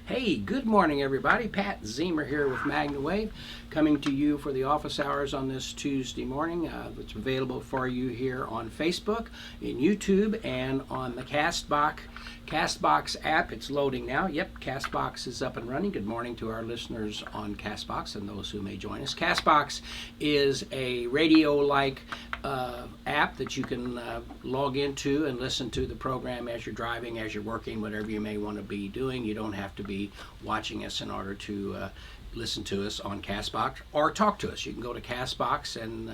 Hey, good morning, everybody. Pat Ziemer here with MagnaWave, coming to you for the office hours on this Tuesday morning. It's available for you here on Facebook, in YouTube, and on the Castbox app. It's loading now. Yep, Castbox is up and running. Good morning to our listeners on Castbox and those who may join us. Castbox is a radio-like app that you can log into and listen to the program as you're driving, as you're working, whatever you may want to be doing. You don't have to be watching us in order to listen to us on Castbox or talk to us. You can go to Castbox and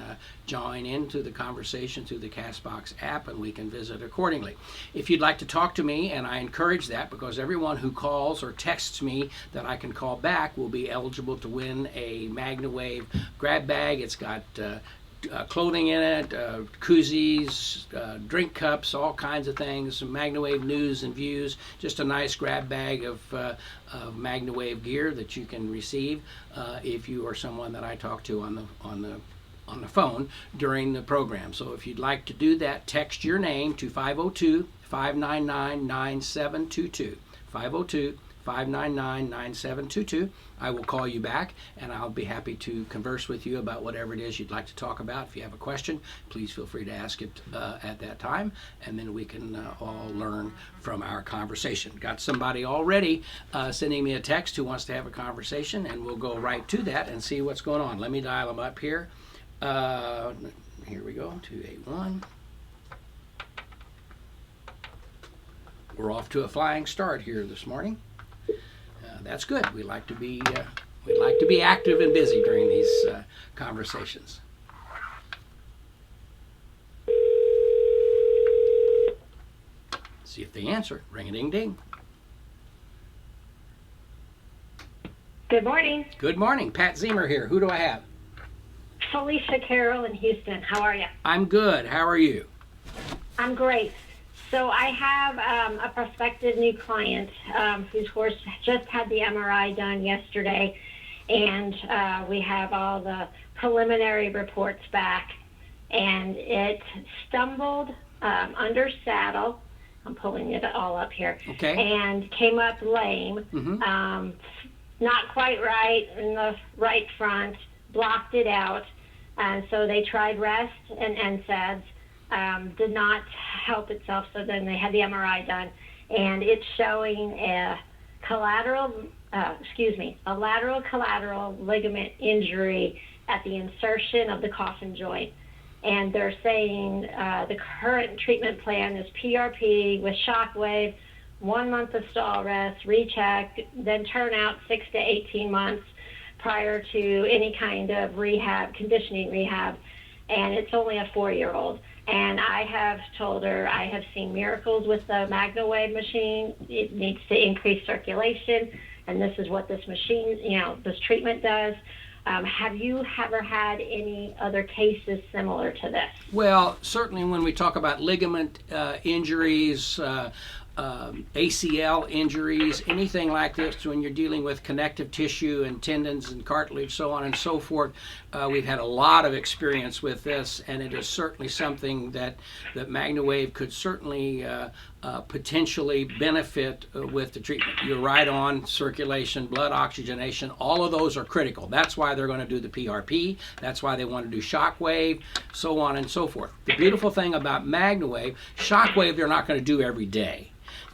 join into the conversation through the Castbox app, and we can visit accordingly. If you'd like to talk to me, and I encourage that because everyone who calls or texts me that I can call back will be eligible to win a MagnaWave grab bag. It's got clothing in it, koozies, drink cups, all kinds of things, some MagnaWave news and views, just a nice grab bag of MagnaWave gear that you can receive if you are someone that I talk to on the phone during the program. So if you'd like to do that, text your name to 502-599-9722. 502-599-9722. I will call you back and I'll be happy to converse with you about whatever it is you'd like to talk about. If you have a question, please feel free to ask it at that time, and then we can all learn from our conversation. Got somebody already sending me a text who wants to have a conversation, and we'll go right to that and see what's going on. Let me dial them up here. Here we go, 281. We're off to a flying start here this morning. That's good. We like to be active and busy during these conversations. See if they answer. Ring-a-ding-ding. Good morning. Good morning. Pat Ziemer here. Who do I have? Felicia Carroll in Houston. How are you? I'm good. How are you? I'm great. So I have a prospective new client whose horse just had the MRI done yesterday, and we have all the preliminary reports back, and it stumbled under saddle. I'm pulling it all up here. Okay. And came up lame, not quite right in the right front, blocked it out, and so they tried rest and NSAIDs. Did not help itself, so then they had the MRI done, and it's showing a lateral collateral ligament injury at the insertion of the coffin joint. And they're saying the current treatment plan is PRP with shockwave, 1 month of stall rest, recheck, then turn out 6 to 18 months prior to any kind of rehab, conditioning rehab, and it's only a 4-year-old. And I have told her I have seen miracles with the MagnaWave machine. It needs to increase circulation, and this is what this machine, this treatment does. Have you ever had any other cases similar to this? Well, certainly when we talk about ligament injuries, ACL injuries, anything like this, when you're dealing with connective tissue and tendons and cartilage, so on and so forth, we've had a lot of experience with this, and it is certainly something that MagnaWave could certainly potentially benefit with the treatment. You're right on. Circulation, blood oxygenation, all of those are critical. That's why they're going to do the PRP. That's why they want to do shockwave, so on and so forth. The beautiful thing about MagnaWave, shockwave they're not going to do every day.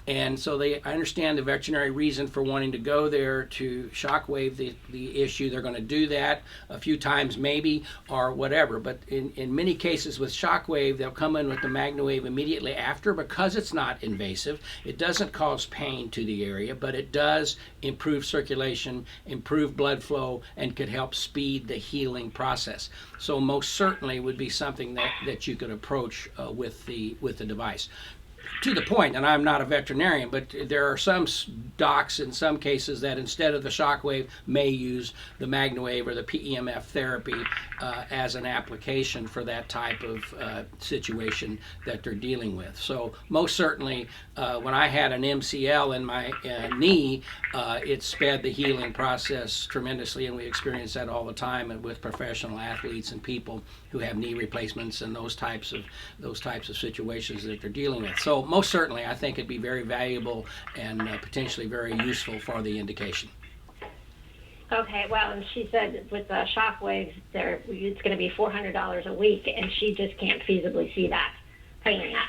And so I understand the veterinary reason for wanting to go there to shockwave the issue. They're going to do that a few times maybe or whatever. But in many cases with shockwave, they'll come in with the MagnaWave immediately after because it's not invasive. It doesn't cause pain to the area, but it does improve circulation, improve blood flow, and could help speed the healing process. So most certainly would be something that you could approach with the device. To the point, and I'm not a veterinarian, but there are some docs in some cases that instead of the shockwave may use the MagnaWave or the PEMF therapy as an application for that type of situation that they're dealing with. So most certainly when I had an MCL in my knee, it sped the healing process tremendously, and we experience that all the time with professional athletes and people who have knee replacements and those types of situations that they're dealing with. So most certainly, I think it'd be very valuable and potentially very useful for the indication. Okay, well, and she said with the shockwaves, it's going to be $400 a week, and she just can't feasibly see that, paying that.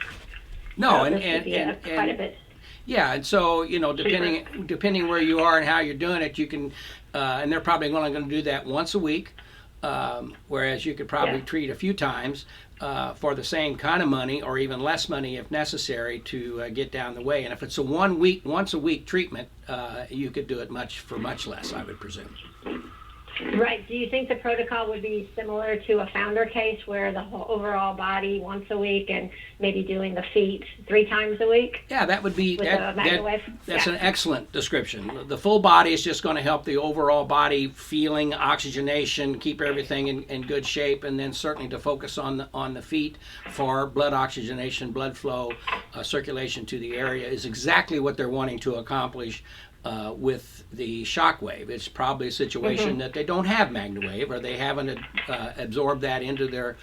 No, so and quite a bit. Yeah, and so depending where you are and how you're doing it, you can, and they're probably only going to do that once a week, whereas you could probably treat a few times for the same kind of money or even less money if necessary to get down the way. And if it's a once a week treatment, you could do it for much less, I would presume. Right. Do you think the protocol would be similar to a founder case where the whole overall body once a week and maybe doing the feet 3 times a week? Yeah, that would be that's an excellent description. The full body is just going to help the overall body feeling, oxygenation, keep everything in good shape, and then certainly to focus on the feet for blood oxygenation, blood flow, circulation to the area is exactly what they're wanting to accomplish. With the shockwave, it's probably a situation that they don't have MagnaWave, or they haven't absorbed that into their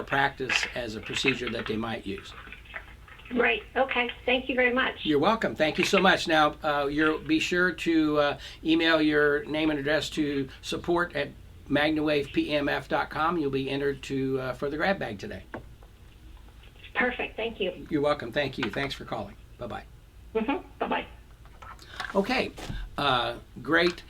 practice as a procedure that they might use. Right. Okay. Thank you very much. You're welcome. Thank you so much. Now, be sure to email your name and address to support@magnawavepemf.com. You'll be entered for the grab bag today. Perfect. Thank you. You're welcome. Thank you. Thanks for calling. Bye-bye. Bye-bye. Okay, great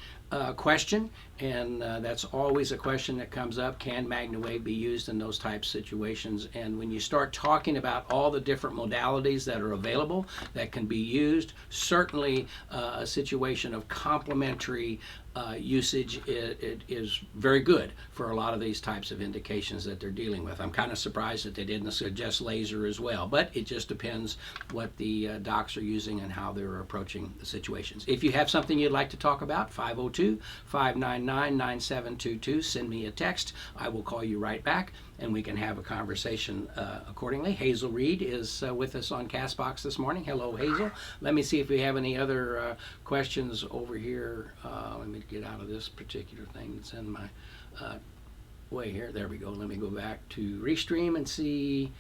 question, and that's always a question that comes up. Can MagnaWave be used in those types of situations? And when you start talking about all the different modalities that are available that can be used, certainly a situation of complementary usage is very good for a lot of these types of indications that they're dealing with. I'm kind of surprised that they didn't suggest laser as well, but it just depends what the docs are using and how they're approaching the situations. If you have something you'd like to talk about, 502-599-9722, send me a text. I will call you right back, and we can have a conversation accordingly. Hazel Reed is with us on CastBox this morning. Hello, Hazel. Let me see if we have any other questions over here. Let me get out of this particular thing that's in my way here. There we go. Let me go back to Restream and see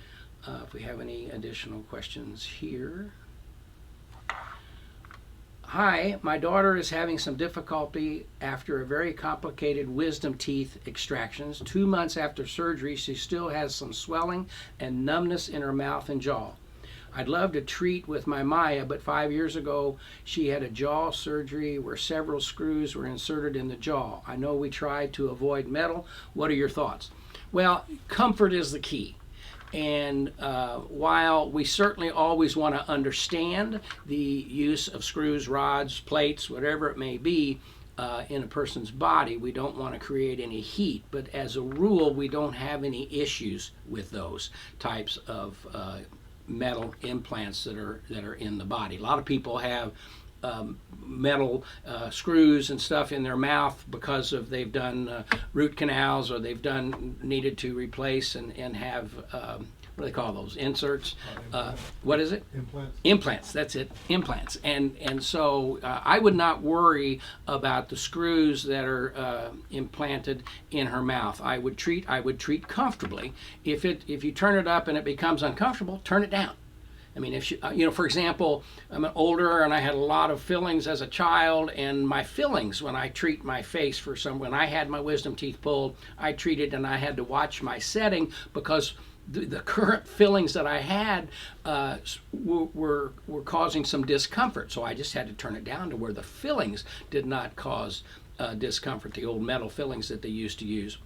if we have any additional questions here. Hi, my daughter is having some difficulty after a very complicated wisdom teeth extractions. 2 months after surgery, she still has some swelling and numbness in her mouth and jaw. I'd love to treat with my Maya, but 5 years ago, she had a jaw surgery where several screws were inserted in the jaw. I know we tried to avoid metal. What are your thoughts? Well, comfort is the key. And while we certainly always want to understand the use of screws, rods, plates, whatever it may be in a person's body, we don't want to create any heat. But as a rule, we don't have any issues with those types of metal implants that are in the body. A lot of people have metal screws and stuff in their mouth because they've done root canals, or they've needed to replace and have what do they call those, inserts? What is it? Implants. That's it. Implants. And so I would not worry about the screws that are implanted in her mouth. I would treat comfortably. If you turn it up and it becomes uncomfortable, turn it down. I mean, if for example, I'm older and I had a lot of fillings as a child, and my fillings, when I treat my face when I had my wisdom teeth pulled, I treated and I had to watch my setting because the current fillings that I had were causing some discomfort. So I just had to turn it down to where the fillings did not cause discomfort, the old metal fillings that they used to use.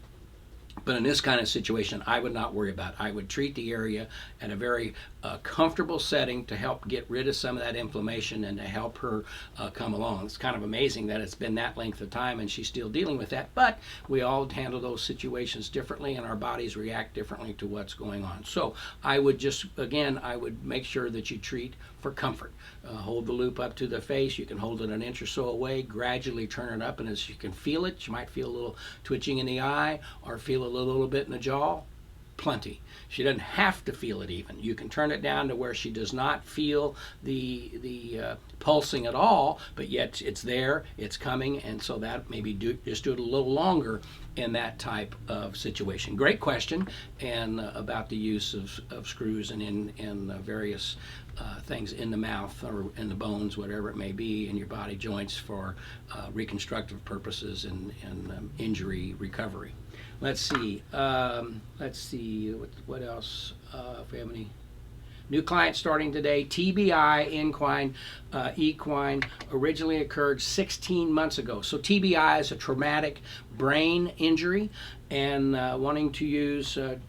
But in this kind of situation, I would not worry about it. I would treat the area at a very comfortable setting to help get rid of some of that inflammation and to help her come along. It's kind of amazing that it's been that length of time and she's still dealing with that. But we all handle those situations differently, and our bodies react differently to what's going on. So I would I would make sure that you treat for comfort. Hold the loop up to the face. You can hold it an inch or so away, gradually turn it up, and as you can feel it, you might feel a little twitching in the eye or feel a little bit in the jaw. plenty. She doesn't have to feel it even. You can turn it down to where she does not feel the pulsing at all, but yet it's there, it's coming, and so that maybe just do it a little longer in that type of situation. Great question, and about the use of screws and in various things in the mouth or in the bones, whatever it may be, in your body joints for reconstructive purposes and injury recovery. Let's see. What else? If we have any new clients starting today, TBI Equine originally occurred 16 months ago. So TBI is a traumatic brain injury, and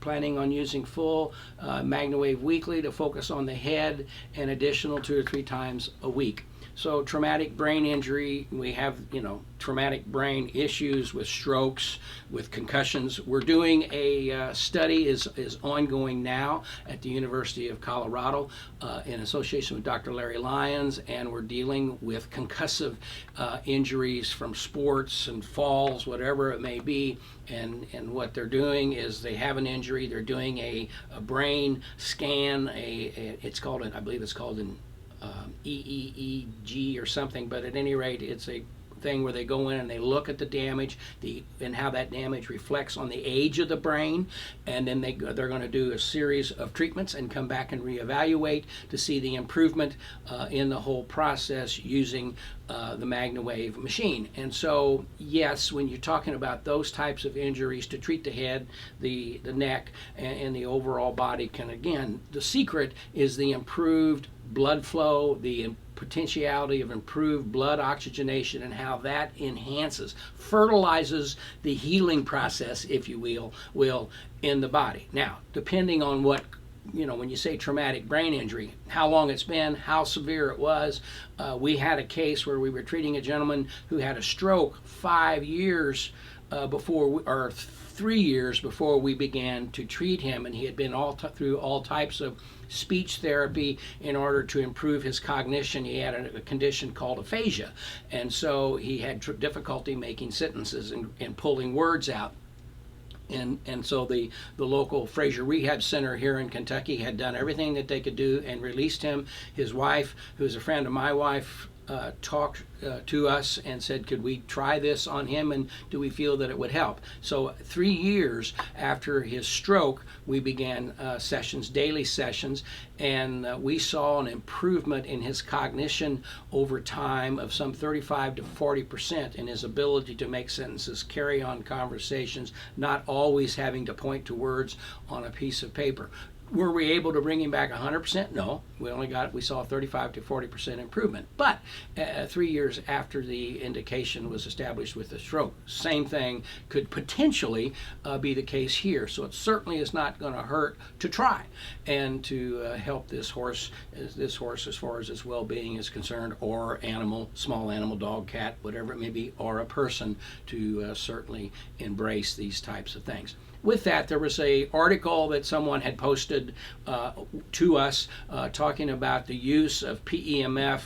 planning on using full MagnaWave weekly to focus on the head and additional 2 or 3 times a week. So traumatic brain injury, we have, traumatic brain issues with strokes, with concussions. We're doing a study is ongoing now at the University of Colorado in association with Dr. Larry Lyons, and we're dealing with concussive injuries from sports and falls, whatever it may be. And what they're doing is they have an injury, they're doing a brain scan, I believe it's called an EEG or something, but at any rate, it's a thing where they go in and they look at the damage, and how that damage reflects on the age of the brain, and then they're going to do a series of treatments and come back and reevaluate to see the improvement in the whole process using the MagnaWave machine. And so, yes, when you're talking about those types of injuries, to treat the head, the neck, and the overall body, the secret is the improved blood flow, the potentiality of improved blood oxygenation, and how that fertilizes the healing process, if you will, in the body. Now, depending on what, when you say traumatic brain injury, how long it's been, how severe it was. We had a case where we were treating a gentleman who had a stroke 5 years or 3 years before we began to treat him, and he had been through all types of speech therapy in order to improve his cognition. He had a condition called aphasia, and so he had difficulty making sentences and pulling words out. And so the local Fraser Rehab Center here in Kentucky had done everything that they could do and released him. His wife, who's a friend of my wife, talked to us and said, could we try this on him, and do we feel that it would help? So 3 years after his stroke, we began daily sessions, and we saw an improvement in his cognition over time of some 35 to 40% in his ability to make sentences, carry on conversations, not always having to point to words on a piece of paper. Were we able to bring him back 100%? No. We saw 35 to 40% improvement. But 3 years after the indication was established with the stroke, same thing could potentially be the case here. So it certainly is not going to hurt to try and to help this horse as far as its well-being is concerned, or small animal, dog, cat, whatever it may be, or a person, to certainly embrace these types of things. With that, there was an article that someone had posted to us talking about the use of PEMF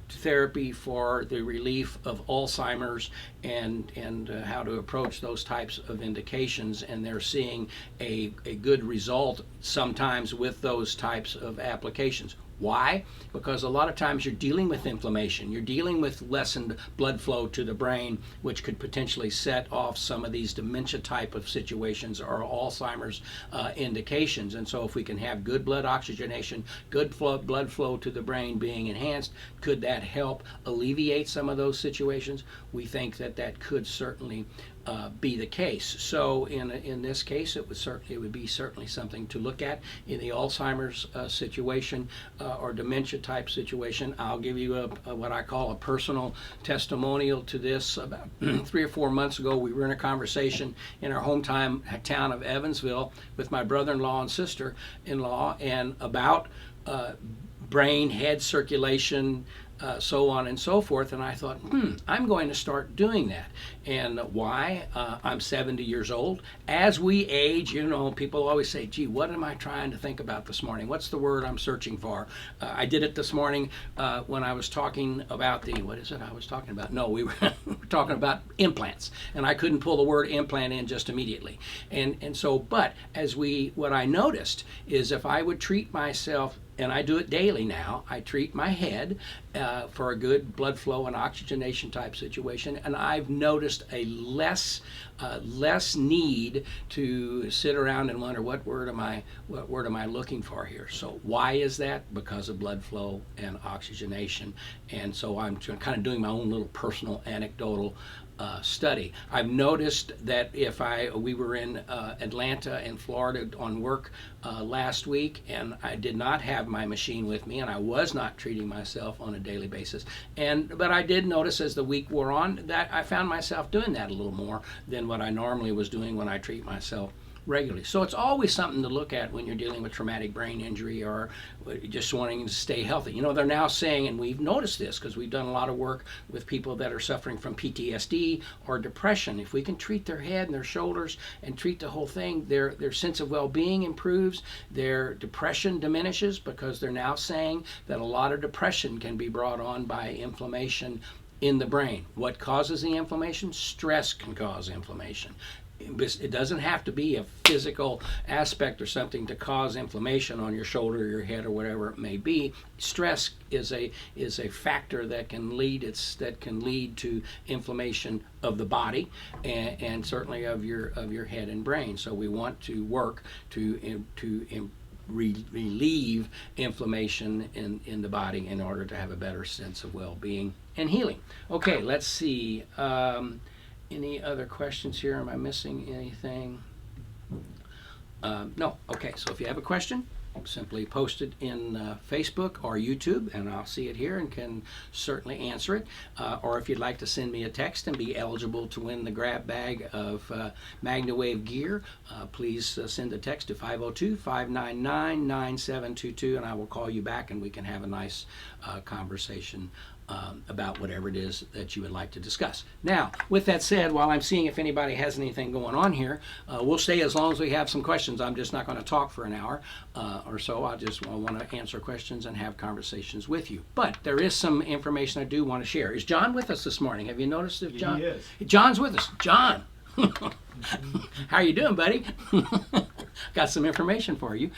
therapy for the relief of Alzheimer's and how to approach those types of indications, and they're seeing a good result sometimes with those types of applications. Why? Because a lot of times you're dealing with inflammation, you're dealing with lessened blood flow to the brain, which could potentially set off some of these dementia type of situations or Alzheimer's indications. And so if we can have good blood oxygenation, good blood flow to the brain being enhanced, could that help alleviate some of those situations? We think that could certainly be the case. So in this case, it would be certainly something to look at in the Alzheimer's situation or dementia type situation. I'll give you what I call a personal testimonial to this. About 3 or 4 months ago, we were in a conversation in our hometown town of Evansville with my brother-in-law and sister-in-law, and about brain, head circulation, so on and so forth. And I thought, I'm going to start doing that. And why? I'm 70 years old. As we age, people always say, gee, what am I trying to think about this morning? What's the word I'm searching for? I did it this morning when I was talking about what is it I was talking about? No, we were talking about implants, and I couldn't pull the word implant in just immediately. And so, but what I noticed is if I would treat myself, and I do it daily now, I treat my head for a good blood flow and oxygenation type situation, and I've noticed a less need to sit around and wonder what word am I looking for here. So why is that? Because of blood flow and oxygenation. And so I'm kind of doing my own little personal anecdotal study. I've noticed that if we were in Atlanta and Florida on work last week, and I did not have my machine with me, and I was not treating myself on a daily basis. But I did notice as the week wore on that I found myself doing that a little more than what I normally was doing when I treat myself regularly. So it's always something to look at when you're dealing with traumatic brain injury or just wanting to stay healthy. They're now saying, and we've noticed this because we've done a lot of work with people that are suffering from PTSD or depression. If we can treat their head and their shoulders and treat the whole thing, their sense of well-being improves, their depression diminishes, because they're now saying that a lot of depression can be brought on by inflammation in the brain. What causes the inflammation? Stress can cause inflammation. It doesn't have to be a physical aspect or something to cause inflammation on your shoulder or your head or whatever it may be. Stress is a factor that can lead to inflammation of the body and certainly of your head and brain. So we want to work to relieve inflammation in the body in order to have a better sense of well-being and healing. Okay, let's see. Any other questions here? Am I missing anything? No. Okay, so if you have a question, simply post it in Facebook or YouTube, and I'll see it here and can certainly answer it. Or if you'd like to send me a text and be eligible to win the grab bag of MagnaWave gear, please send a text to 502-599-9722, and I will call you back and we can have a nice conversation about whatever it is that you would like to discuss. Now, with that said, while I'm seeing if anybody has anything going on here, we'll stay as long as we have some questions. I'm just not going to talk for an hour or so. I want to answer questions and have conversations with you. But there is some information I do want to share. Is John with us this morning? Have you noticed if John? He is. John's with us. John. How you doing, buddy? Got some information for you.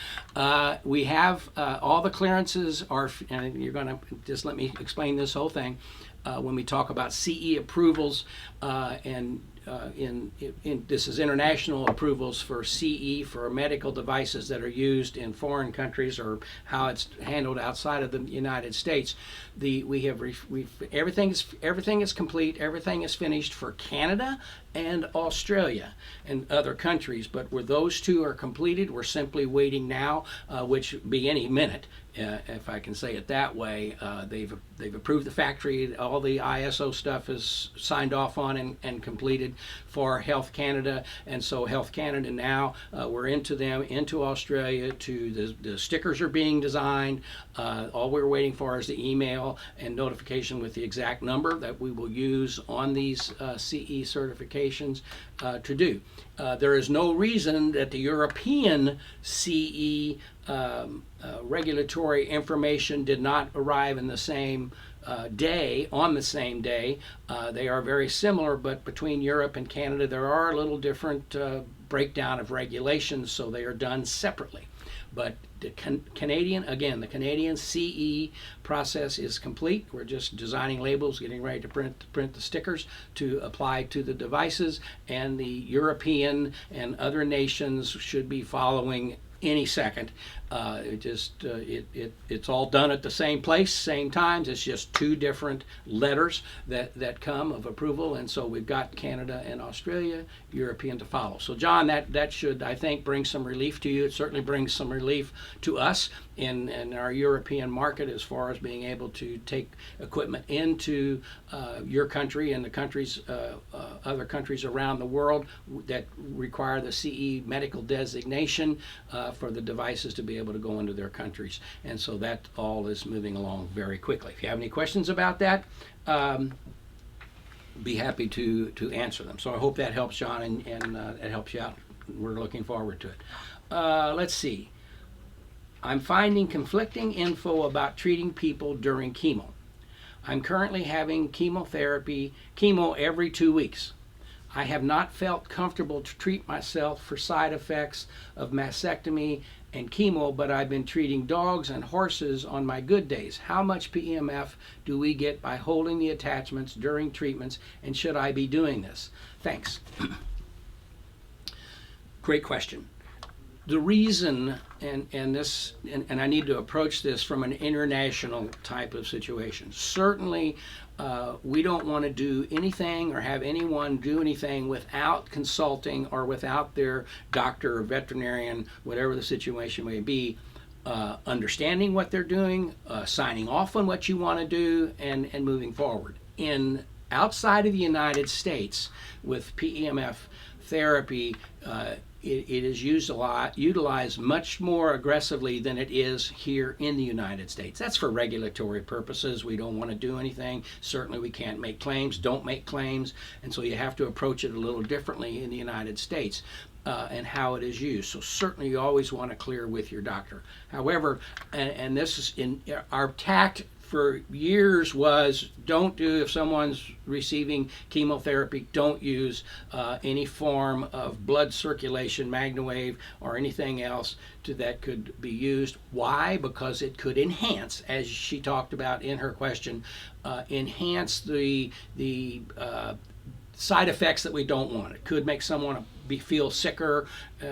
We have all the clearances are, and you're going to just let me explain this whole thing. When we talk about CE approvals this is international approvals for CE for medical devices that are used in foreign countries or how it's handled outside of the United States. Everything is complete. Everything is finished for Canada and Australia and other countries. But where those two are completed, we're simply waiting now, which be any minute. If I can say it that way, they've approved the factory. All the ISO stuff is signed off on and completed for Health Canada, and so Health Canada now we're into Australia. The stickers are being designed. All we're waiting for is the email and notification with the exact number that we will use on these CE certifications to do. There is no reason that the European CE regulatory information did not arrive in the same day, on the same day. They are very similar, but between Europe and Canada there are a little different breakdown of regulations, so they are done separately. But the Canadian CE process is complete. We're just designing labels, getting ready to print the stickers to apply to the devices, and the European and other nations should be following any second. It's all done at the same place, same times. It's just two different letters that come of approval, and so we've got Canada and Australia, European to follow. So John, that should, I think, bring some relief to you. It certainly brings some relief to us in our European market as far as being able to take equipment into your country and the countries, other countries around the world that require the CE medical designation for the devices to be able able to go into their countries. And so that all is moving along very quickly. If you have any questions about that, be happy to answer them. So I hope that helps, John, and it helps you out. We're looking forward to it. Let's see. I'm finding conflicting info about treating people during chemo. I'm currently having chemo every 2 weeks. I have not felt comfortable to treat myself for side effects of mastectomy and chemo, but I've been treating dogs and horses on my good days. How much PEMF do we get by holding the attachments during treatments, and should I be doing this? Thanks. Great question. The reason, and I need to approach this from an international type of situation. Certainly, we don't want to do anything or have anyone do anything without consulting or without their doctor or veterinarian, whatever the situation may be, understanding what they're doing, signing off on what you want to do, and moving forward. Outside of the United States, with PEMF therapy, it is utilized much more aggressively than it is here in the United States. That's for regulatory purposes. We don't want to do anything. Certainly we can't make claims, don't make claims, and so you have to approach it a little differently in the United States. And how it is used. So certainly you always want to clear with your doctor. However, and this is in our tact for years was, don't do, if someone's receiving chemotherapy, don't use any form of blood circulation, MagnaWave, or anything else that could be used. Why? Because it could enhance, as she talked about in her question, enhance the side effects that we don't want. It could make someone feel sicker,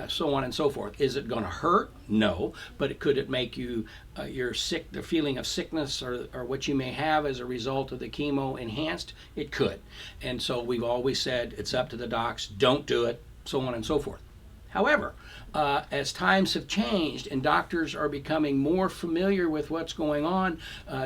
so on and so forth. Is it going to hurt? No, but could it make you you're sick, the feeling of sickness or what you may have as a result of the chemo enhanced? It could. And so we've always said it's up to the docs, don't do it, so on and so forth. However, as times have changed and doctors are becoming more familiar with what's going on,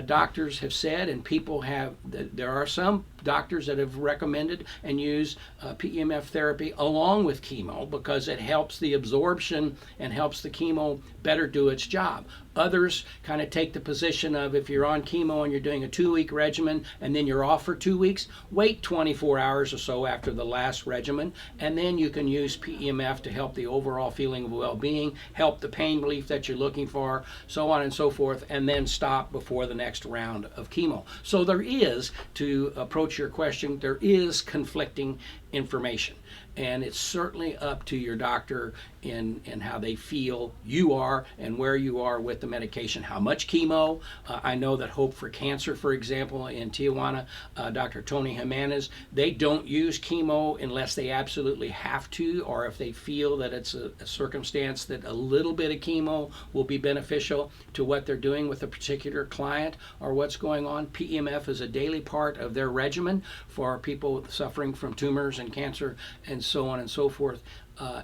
doctors have said, and people have, there are some doctors that have recommended and use PEMF therapy along with chemo because it helps the absorption and helps the chemo better do its job. Others kind of take the position of, if you're on chemo and you're doing a 2-week regimen and then you're off for 2 weeks, wait 24 hours or so after the last regimen, and then you can use PEMF to help the overall feeling of well-being, help the pain relief that you're looking for, so on and so forth, and then stop before the next round of chemo. So there is, to approach your question, there is conflicting information. And it's certainly up to your doctor in how they feel you are and where you are with the medication. How much chemo? I know that Hope for Cancer, for example, in Tijuana, Dr. Tony Jimenez, they don't use chemo unless they absolutely have to, or if they feel that it's a circumstance that a little bit of chemo will be beneficial to what they're doing with a particular client or what's going on. PEMF is a daily part of their regimen for people suffering from tumors and cancer and so on and so forth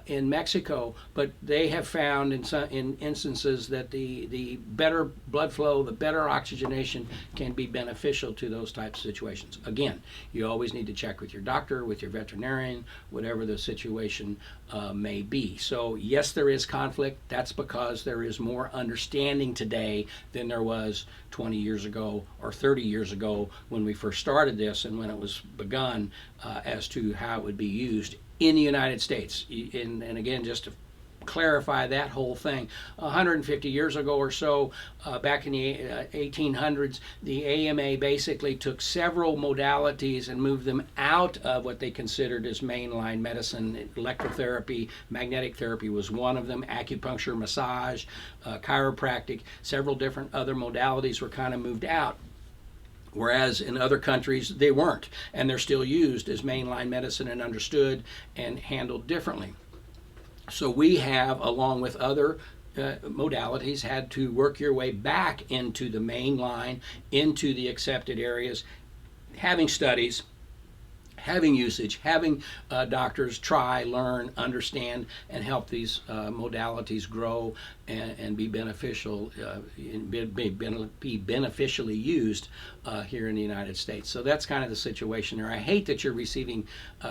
in Mexico, but they have found in instances that the better blood flow, the better oxygenation can be beneficial to those types of situations. Again, you always need to check with your doctor, with your veterinarian, whatever the situation may be. So yes, there is conflict. That's because there is more understanding today than there was 20 years ago or 30 years ago when we first started this and when it was begun as to how it would be used in the United States. And again, just to clarify that whole thing, 150 years ago or so, back in the 1800s, the AMA basically took several modalities and moved them out of what they considered as mainline medicine. Electrotherapy, magnetic therapy was one of them, acupuncture, massage, chiropractic, several different other modalities were kind of moved out. Whereas in other countries, they weren't, and they're still used as mainline medicine and understood and handled differently. So we have, along with other modalities, had to work your way back into the main line, into the accepted areas, having studies, having usage, having doctors try, learn, understand, and help these modalities grow and be beneficial, be beneficially used here in the United States. So that's kind of the situation there. I hate that you're receiving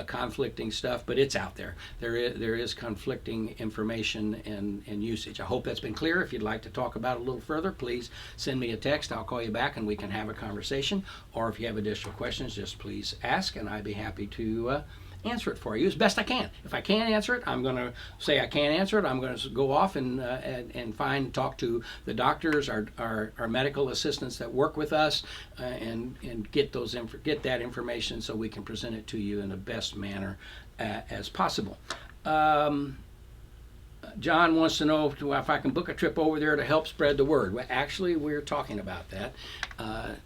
conflicting stuff, but it's out there. There is conflicting information and usage. I hope that's been clear. If you'd like to talk about it a little further, please send me a text. I'll call you back and we can have a conversation. Or if you have additional questions, just please ask, and I'd be happy to answer it for you as best I can. If I can't answer it, I'm going to say I can't answer it. I'm going to go off and talk to the doctors, our medical assistants that work with us, and get that information so we can present it to you in the best manner as possible. John wants to know if I can book a trip over there to help spread the word. Well, actually, we're talking about that,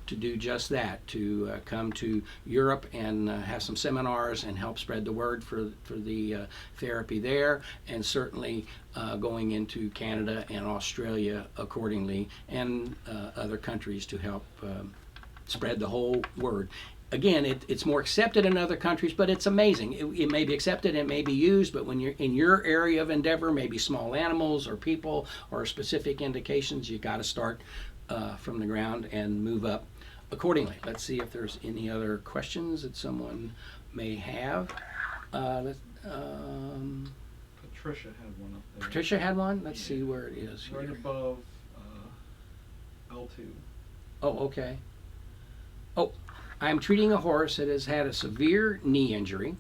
to do just that, to come to Europe and have some seminars and help spread the word for the therapy there, and certainly going into Canada and Australia accordingly, and other countries to help spread the whole word. Again, it's more accepted in other countries, but it's amazing. It may be accepted, it may be used, but when you're in your area of endeavor, maybe small animals or people or specific indications, you got to start from the ground and move up accordingly. Let's see if there's any other questions that someone may have. Patricia had one up there. Patricia had one? Let's see where it is. Right here. above L2. Oh, okay. Oh, I'm treating a horse that has had a severe knee injury.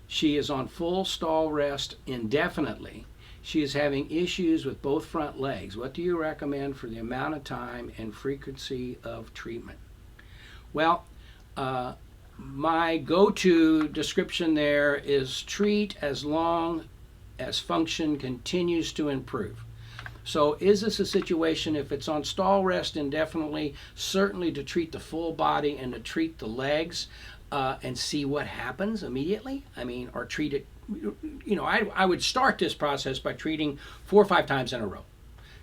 She is on full stall rest indefinitely. She is having issues with both front legs. What do you recommend for the amount of time and frequency of treatment? Well, my go-to description there is treat as long as function continues to improve. So is this a situation, if it's on stall rest indefinitely, certainly to treat the full body and to treat the legs and see what happens immediately? I mean, or treat it, I would start this process by treating 4 or 5 times in a row.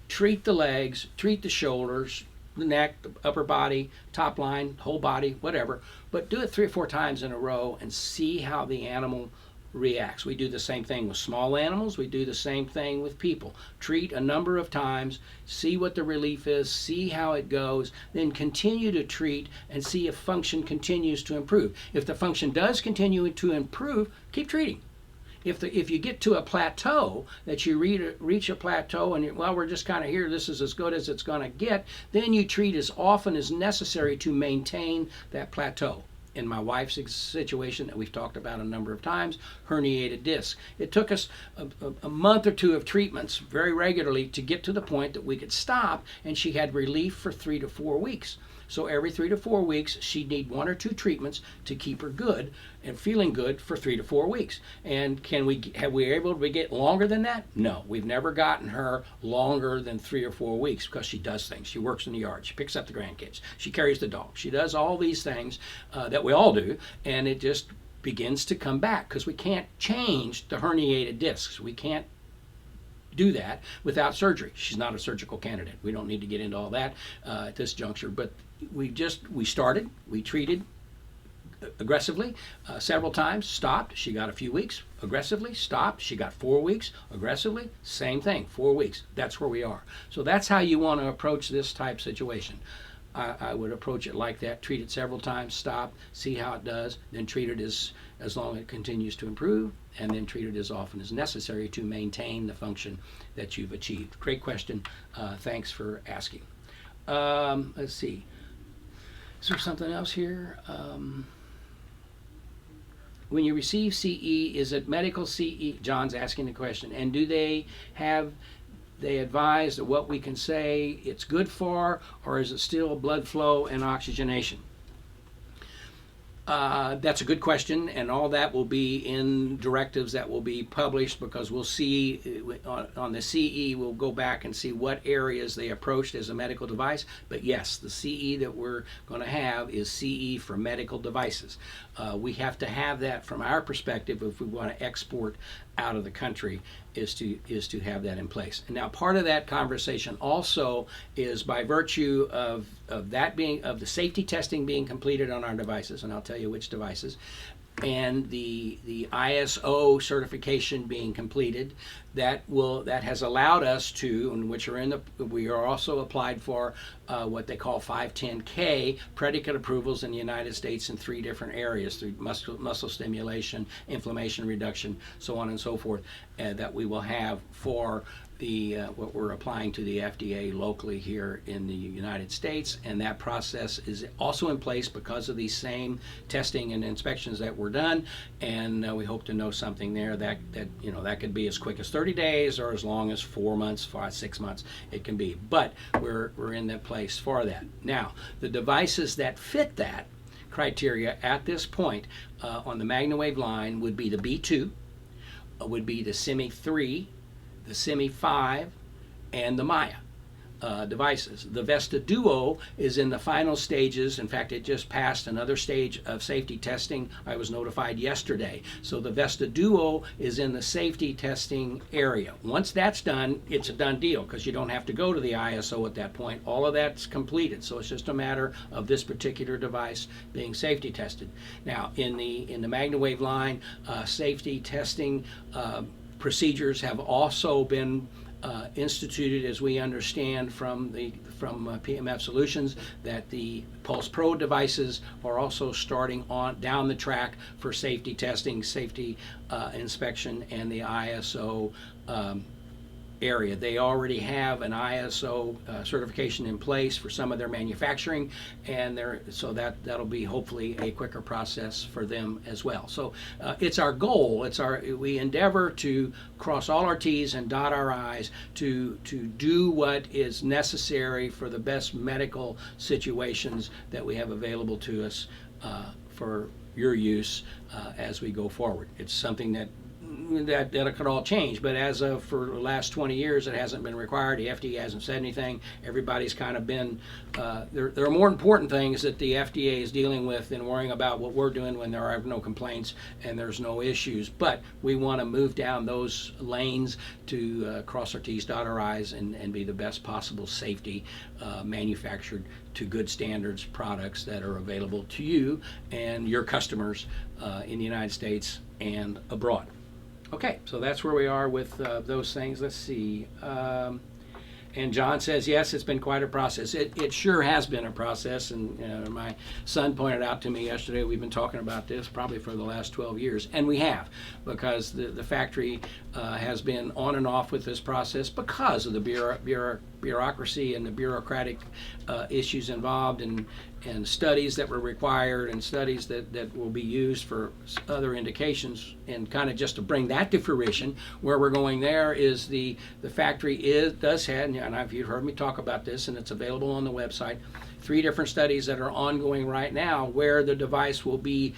Treat the legs, treat the shoulders, the neck, the upper body, top line, whole body, whatever. But do it 3 or 4 times in a row and see how the animal reacts. We do the same thing with small animals. We do the same thing with people. Treat a number of times, see what the relief is, see how it goes, then continue to treat and see if function continues to improve. If the function does continue to improve, keep treating. If you get to a plateau, that you reach a plateau and we're just kind of here, this is as good as it's going to get, then you treat as often as necessary to maintain that plateau. In my wife's situation that we've talked about a number of times, herniated disc. It took us a month or 2 of treatments very regularly to get to the point that we could stop, and she had relief for 3 to 4 weeks. So every 3 to 4 weeks, she'd need 1 or 2 treatments to keep her good and feeling good for 3 to 4 weeks. And have we able to get longer than that? No, we've never gotten her longer than 3 or 4 weeks because she does things. She works in the yard. She picks up the grandkids. She carries the dog. She does all these things that we all do, and it just begins to come back because we can't change the herniated discs. We can't do that without surgery. She's not a surgical candidate. We don't need to get into all that at this juncture, but we treated aggressively several times, stopped, she got a few weeks, aggressively, stopped, she got 4 weeks, aggressively, same thing, 4 weeks. That's where we are. So that's how you want to approach this type situation. I would approach it like that, treat it several times, stop, see how it does, then treat it as long as it continues to improve, and then treat it as often as necessary to maintain the function that you've achieved. Great question. Thanks for asking. Let's see. Is there something else here? When you receive CE, is it medical CE? John's asking the question. And do they advise that what we can say it's good for, or is it still blood flow and oxygenation? That's a good question, and all that will be in directives that will be published, because we'll see on the CE, we'll go back and see what areas they approached as a medical device. But yes, the CE that we're going to have is CE for medical devices. We have to have that from our perspective if we want to export out of the country, is to have that in place. And now part of that conversation also is by virtue of the safety testing being completed on our devices, and I'll tell you which devices. and the ISO certification being completed, that has allowed us to, and which are we are also applied for what they call 510K predicate approvals in the United States in 3 different areas, through muscle stimulation, inflammation reduction, so on and so forth, that we will have for what we're applying to the FDA locally here in the United States. And that process is also in place because of these same testing and inspections that were done, and we hope to know something there that could be as quick as 30 days or as long as 4 months, 6 months it can be, but we're in that place for that. Now, the devices that fit that criteria at this point on the MagnaWave line would be the B2, would be the Simi 3, the Simi 5, and the Maya devices. The Vesta Duo is in the final stages. In fact, it just passed another stage of safety testing. I was notified yesterday. So the Vesta Duo is in the safety testing area. Once that's done, it's a done deal, because you don't have to go to the ISO at that point. All of that's completed. So it's just a matter of this particular device being safety tested. Now, in the MagnaWave line, safety testing procedures have also been instituted, as we understand from PEMF Solutions, that the Pulse Pro devices are also starting on down the track for safety testing, safety inspection, and the ISO area. They already have an ISO certification in place for some of their manufacturing, and so that'll be hopefully a quicker process for them as well. So it's our goal. We endeavor to cross all our T's and dot our I's to do what is necessary for the best medical situations that we have available to us for your use as we go forward. It's something that could all change, but as of for the last 20 years, it hasn't been required. The FDA hasn't said anything. Everybody's kind of been there are more important things that the FDA is dealing with than worrying about what we're doing when there are no complaints and there's no issues. But we want to move down those lanes to cross our T's, dot our I's, and be the best possible safety manufactured to good standards products that are available to you and your customers in the United States and abroad. Okay, so that's where we are with those things. Let's see. And John says, yes, it's been quite a process. It sure has been a process. And my son pointed out to me yesterday, we've been talking about this probably for the last 12 years. And we have, because the factory has been on and off with this process because of the bureaucracy and the bureaucratic issues involved, and studies that were required, and studies that will be used for other indications. And kind of just to bring that to fruition, where we're going there is the factory does have, and you've heard me talk about this, and it's available on the website, 3 different studies that are ongoing right now where the device will be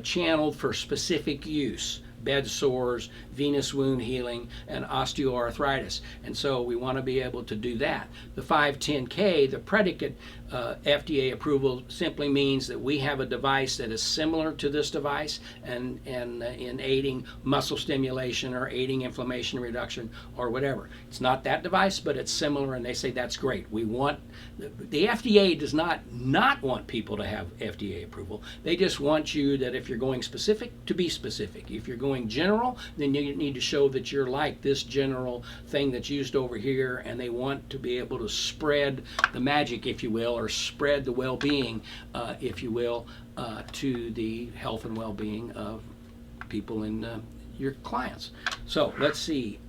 channeled for specific use: bed sores, venous wound healing, and osteoarthritis. And so we want to be able to do that. The 510K, the predicate FDA approval, simply means that we have a device that is similar to this device and in aiding muscle stimulation or aiding inflammation reduction or whatever. It's not that device, but it's similar, and they say that's great. We want, the FDA does not want people to have FDA approval. They just want you that if you're going specific, to be specific. If you're going general, then you need to show that you're like this general thing that's used over here, and they want to be able to spread the magic, if you will, or spread the well-being, if you will, to the health and well-being of people in your clients. So let's see.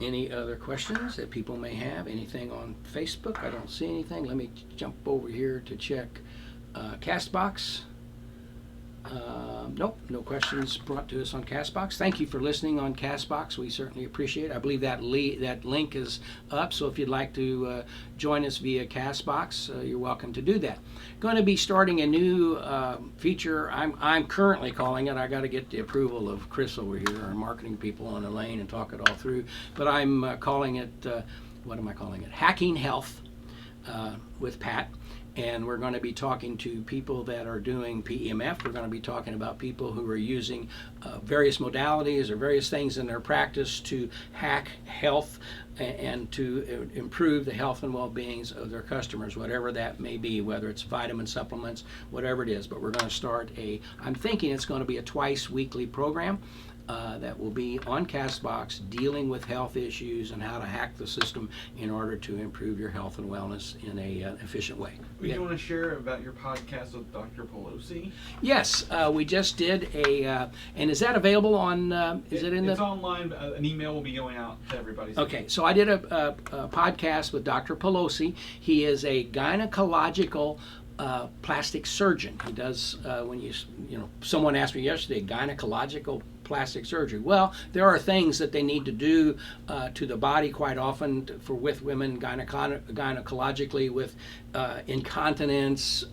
Any other questions that people may have? Anything on Facebook? I don't see anything. Let me jump over here to check Castbox. Nope, no questions brought to us on Castbox. Thank you for listening on Castbox. We certainly appreciate it. I believe that link is up, so if you'd like to join us via Castbox, you're welcome to do that. Going to be starting a new feature. I'm currently calling it, I got to get the approval of Chris over here, our marketing people on the lane, and talk it all through, but I'm calling it, what am I calling it? Hacking Health with Pat. and we're going to be talking to people that are doing PEMF. We're going to be talking about people who are using various modalities or various things in their practice to hack health and to improve the health and well-beings of their customers, whatever that may be, whether it's vitamin supplements, whatever it is. But we're going to start I'm thinking it's going to be a twice weekly program that will be on CastBox, dealing with health issues and how to hack the system in order to improve your health and wellness in a efficient way. You want to share about your podcast with Dr. Pelosi? Yes, we just did and is that available on, It's online. An email will be going out to everybody. Okay, so I did a podcast with Dr. Pelosi. He is a gynecological plastic surgeon. He does, someone asked me yesterday, gynecological plastic surgery. Well, there are things that they need to do to the body quite often with women gynecologically, with incontinence,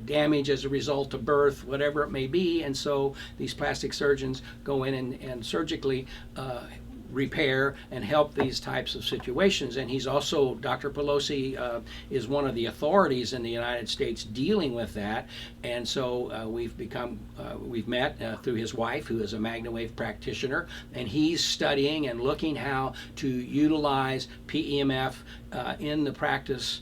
damage as a result of birth, whatever it may be. And so these plastic surgeons go in and surgically repair and help these types of situations. And he's also, Dr. Pelosi is one of the authorities in the United States dealing with that. And so we've met through his wife, who is a MagnaWave practitioner, and he's studying and looking how to utilize PEMF in the practice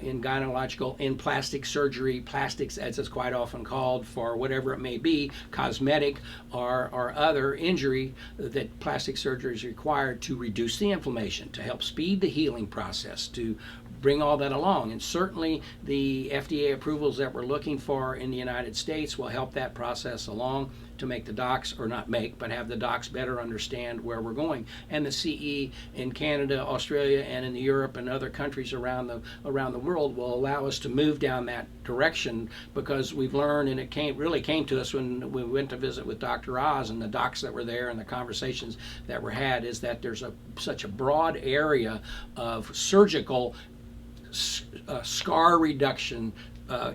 in gynecological, in plastic surgery, plastics as it's quite often called, for whatever it may be, cosmetic or other injury that plastic surgery is required to reduce the inflammation, to help speed the healing process, to bring all that along. And certainly the FDA approvals that we're looking for in the United States will help that process along to make the docs, or not make, but have the docs better understand where we're going. And the CE in Canada, Australia, and in Europe and other countries around the world will allow us to move down that direction, because we've learned, and it really came to us when we went to visit with Dr. Oz and the docs that were there and the conversations that were had, is that there's such a broad area of surgical scar reduction,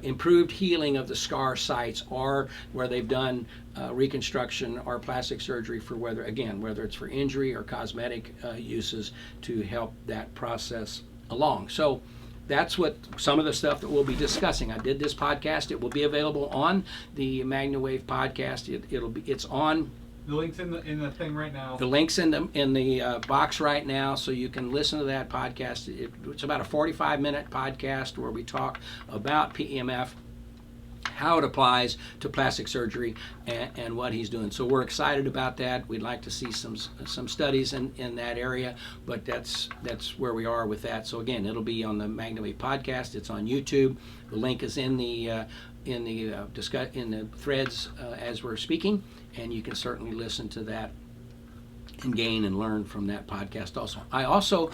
improved healing of the scar sites, or where they've done reconstruction or plastic surgery for whether it's for injury or cosmetic uses, to help that process along. So that's what some of the stuff that we'll be discussing. I did this podcast. It will be available on the MagnaWave podcast. It's on. The link's in the thing right now. The link's in the box right now, so you can listen to that podcast. It's about a 45-minute podcast where we talk about PEMF, how it applies to plastic surgery, and what he's doing. So we're excited about that. We'd like to see some studies in that area, but that's where we are with that. So again, it'll be on the MagnaWave podcast. It's on YouTube. The link is in the threads as we're speaking, and you can certainly listen to that and gain and learn from that podcast also. I also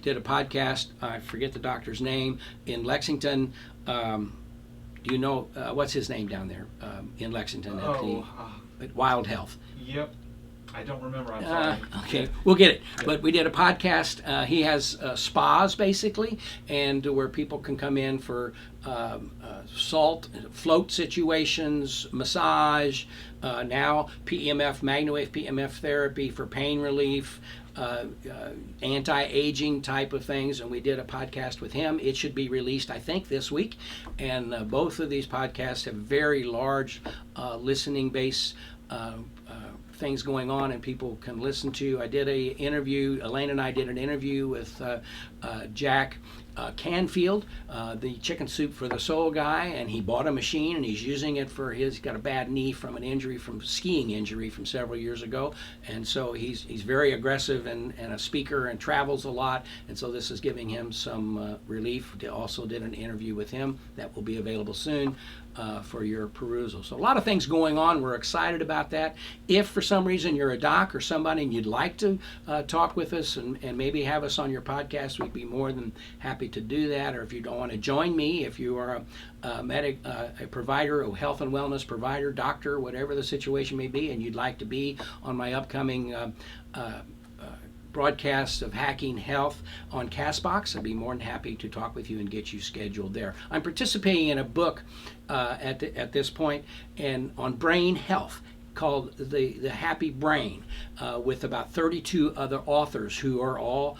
did a podcast, I forget the doctor's name, in Lexington. Do you know, what's his name down there in Lexington at Wild Health? Yep. I don't remember. I'm sorry. Okay, we'll get it. Yeah. But we did a podcast. He has spas, basically, and where people can come in for float situations, massage, now PEMF, MagnaWave PEMF therapy for pain relief, anti-aging type of things, and we did a podcast with him. It should be released, I think, this week, and both of these podcasts have very large listening base things going on, and people can listen to. I did a interview, Elaine and I did an interview with Jack Canfield, the Chicken Soup for the Soul guy, and he bought a machine and he's using it for he's got a bad knee from an injury, from skiing injury from several years ago, and so he's very aggressive and a speaker and travels a lot, and so this is giving him some relief. They also did an interview with him that will be available soon for your perusal. So a lot of things going on. We're excited about that. If for some reason you're a doc or somebody and you'd like to talk with us and maybe have us on your podcast, we'd be more than happy to do that. Or if you don't want to join me, if you are a provider, a health and wellness provider, doctor, whatever the situation may be, and you'd like to be on my upcoming broadcasts of Hacking Health on CastBox, I'd be more than happy to talk with you and get you scheduled there. I'm participating in a book at this point on brain health, called the Happy Brain, with about 32 other authors who are all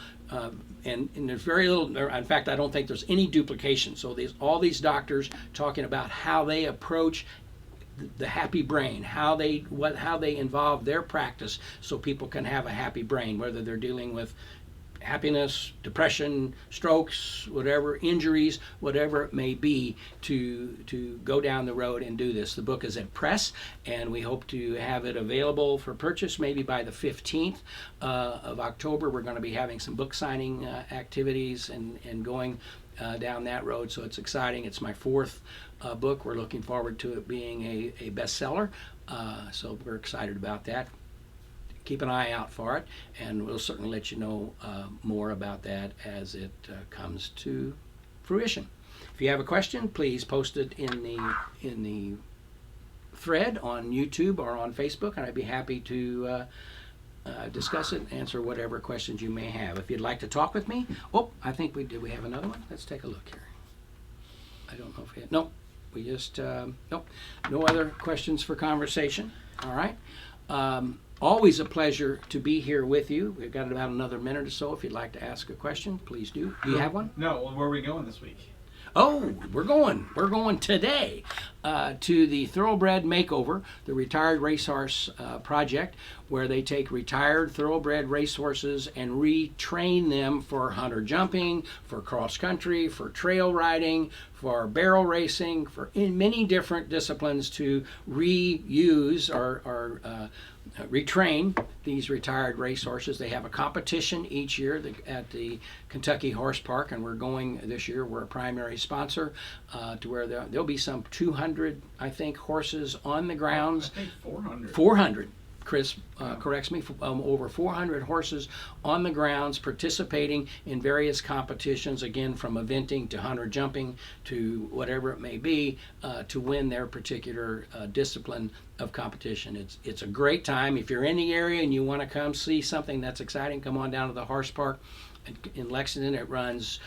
and there's very little. In fact, I don't think there's any duplication. So all these doctors talking about how they approach the happy brain, how they involve their practice so people can have a happy brain, whether they're dealing with happiness, depression, strokes, whatever, injuries, whatever it may be, to go down the road and do this. The book is at press, and we hope to have it available for purchase maybe by the 15th of October. We're going to be having some book signing activities and going down that road, so it's exciting. It's my fourth book. We're looking forward to it being a bestseller, so we're excited about that. Keep an eye out for it, and we'll certainly let you know more about that as it comes to fruition. If you have a question, please post it in the thread on YouTube or on Facebook, and I'd be happy to discuss it and answer whatever questions you may have. If you'd like to talk with me, I think we have another one. Let's take a look here. I don't know if we had, no, we just nope, no other questions for conversation. All right. Always a pleasure to be here with you. We've got about another minute or so. If you'd like to ask a question, please do. Do you have one? No. Well, where are we going this week? Oh, we're going today to the Thoroughbred Makeover, the retired racehorse project, where they take retired thoroughbred racehorses and retrain them for hunter jumping, for cross country, for trail riding, for barrel racing, for in many different disciplines to reuse or retrain these retired racehorses. They have a competition each year at the Kentucky Horse Park, and we're going this year. We're a primary sponsor to where there'll be some 200, I think, horses on the grounds. I think 400. 400. Chris corrects me, over 400 horses on the grounds participating in various competitions, again, from eventing to hunter jumping to whatever it may be, to win their particular discipline of competition. It's a great time. If you're in the area and you want to come see something that's exciting, come on down to the Horse Park in Lexington. It runs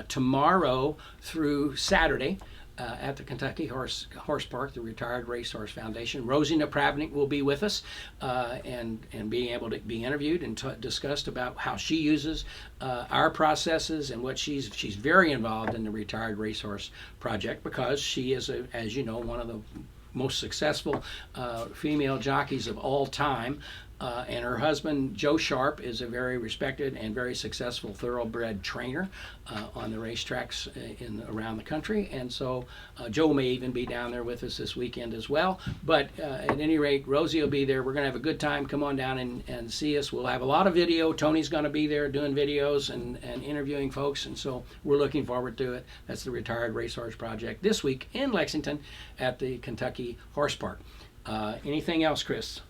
tomorrow through Saturday. At the Kentucky Horse Park, the Retired Racehorse Foundation. Rosie Napravnik will be with us and being able to be interviewed and discussed about how she uses our processes and what she's very involved in the Retired Racehorse Project, because she is, as you know, one of the most successful female jockeys of all time. And her husband, Joe Sharp, is a very respected and very successful thoroughbred trainer on the racetracks around the country. And so Joe may even be down there with us this weekend as well. But at any rate, Rosie will be there. We're going to have a good time. Come on down and see us. We'll have a lot of video. Tony's going to be there doing videos and interviewing folks. And so we're looking forward to it. That's the Retired Racehorse Project this week in Lexington at the Kentucky Horse Park. Anything else, Chris?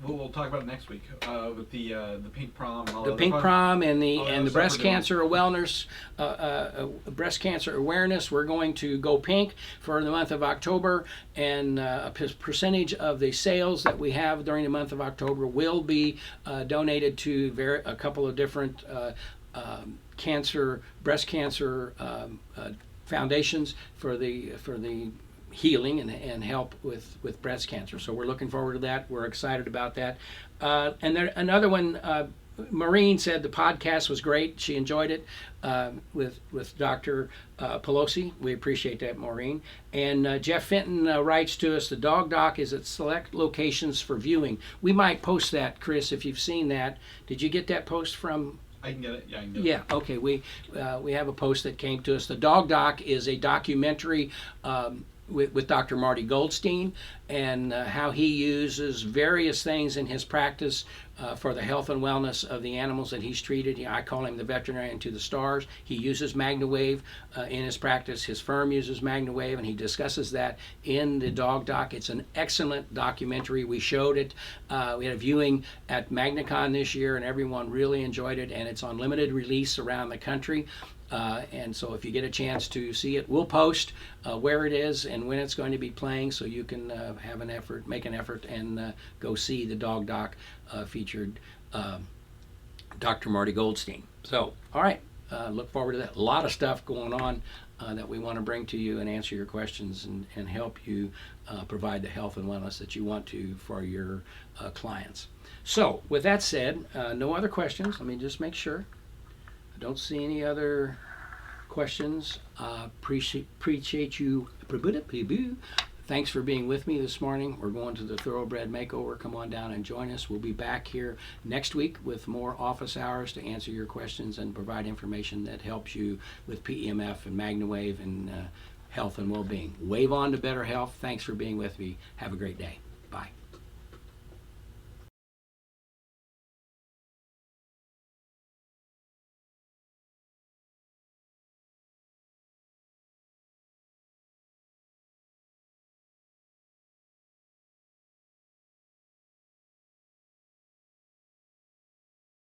We'll talk about it next week with the pink prom and all the pink prom and the breast cancer awareness. Breast cancer awareness. We're going to go pink for the month of October, and a percentage of the sales that we have during the month of October will be donated to a couple of different breast cancer foundations for the healing and help with breast cancer. So we're looking forward to that. We're excited about that. And then another one, Maureen said the podcast was great. She enjoyed it with Dr. Pelosi. We appreciate that, Maureen. And Jeff Fenton writes to us, the Dog Doc is at select locations for viewing. We might post that, Chris, if you've seen that. Did you get that post from... I can get it. Yeah, I can get it. Yeah, okay. We have a post that came to us. The Dog Doc is a documentary with Dr. Marty Goldstein, and how he uses various things in his practice for the health and wellness of the animals that he's treated. I call him the veterinarian to the stars. He uses MagnaWave in his practice. His firm uses MagnaWave, and he discusses that in the Dog Doc. It's an excellent documentary. We showed it. We had a viewing at MagnaCon this year, and everyone really enjoyed it, and it's on limited release around the country. And so if you get a chance to see it, we'll post where it is and when it's going to be playing, so you can make an effort and go see the Dog Doc featured Dr. Marty Goldstein. So, all right, look forward to that. A lot of stuff going on that we want to bring to you and answer your questions and help you provide the health and wellness that you want to for your clients. So with that said, no other questions. Let me just make sure. I don't see any other questions. Appreciate you. Thanks for being with me this morning. We're going to the Thoroughbred Makeover. Come on down and join us. We'll be back here next week with more office hours to answer your questions and provide information that helps you with PEMF and MagnaWave and health and well-being. Wave on to better health. Thanks for being with me. Have a great day. Bye.